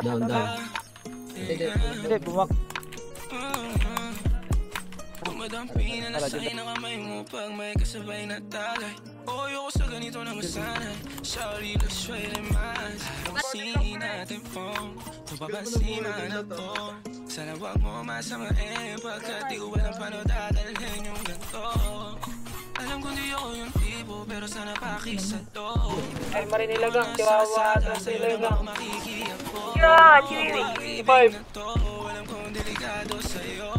Down. Hindi, bumak. Dumadampi na nasa kamay mo pag may kasabay na tagay. Ayoko sa ganito na masanay. Sorry, let's try the minds. Papansin natin po, papansin na to. Sana wag mo masamain pagkat di ko alam paano dadalhin yung ganito. Alam kong di ako yung tipo pero sana pakisa to. Ay, marinilagang, chihuahua at marinilagang. Yeah, chiri! 5. Alam kong delikado sa'yo.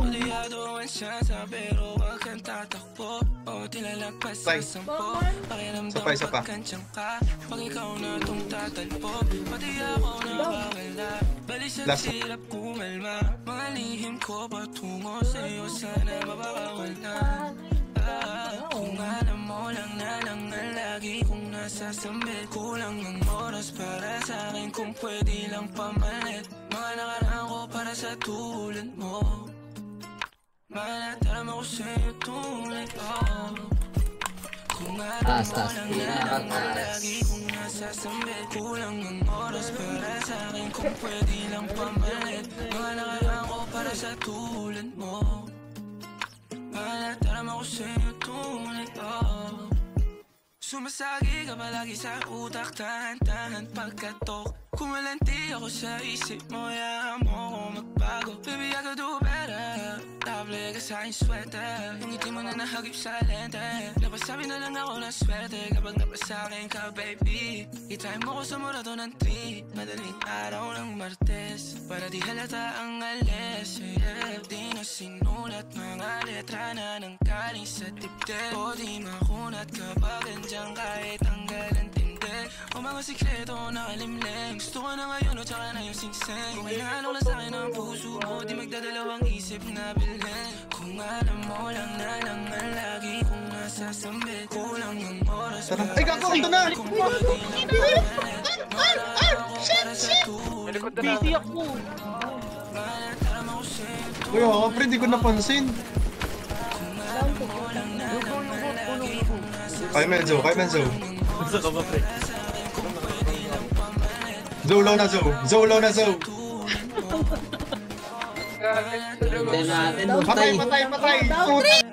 Delikado ang siyansa pero wag kang tatakbo. O tilalagpas sa 10. Pakiramdam pagkansyang ka. Pag ikaw na itong tatalpo, pati ako nawawala. Bali sa silap kumalma. Mga lihim ko patungo sa'yo sana mabawala. Kung alam mo lang na lang ang lagi kong nasasamit. Kulang ng oras para sa akin kung pwede lang pamalit. Mga nakaraan ko para sa tulad mo. Malataram ako sa'yo tulad ko. Kung alam mo lang na lang ang lagi kong nasasamit. Kulang ng oras para sa akin kung pwede lang pamalit. Mga nakaraan ko para sa tulad mo. Malataram ako sa'yo tulad ko. Sumasagi ka palagi sa utak, tahan-tahan pagkatok. Kumalanti ako sa isip mo, hayaan mo ako magbago. Baby, I could do better. Table ka sa aking sweater. Yung ngiti mo na nahagip sa lente. Napasabi na lang ako na swerte kapag napasakin ka, baby. Itime mo ko sa murato ng 3. Madaling araw ng Martes para di halata ang alis. Yeah. Di na sinulat mga letra na nanggaling sa dibdib. O di makunat kapag andyan kahit hanggang ang tindi. O mga sikreto nakalimlim. Gusto ko na ngayon o tsaka na yung singseng. Kung hinahanok lang sa'kin ang puso mo, di magdadalawang isip na bilhin. Kung alam mo lang na lang ang lagi kong nasasambit. Kulang ng oras para ay, gago, ito na! kung pwede lang pamalit. Shit! Busy ako. Uy, ako, pre, di ko napansin. Kaya Menzo. Gusto ka ba, pre? Zo, low na, Zo. Tignan natin, Patay!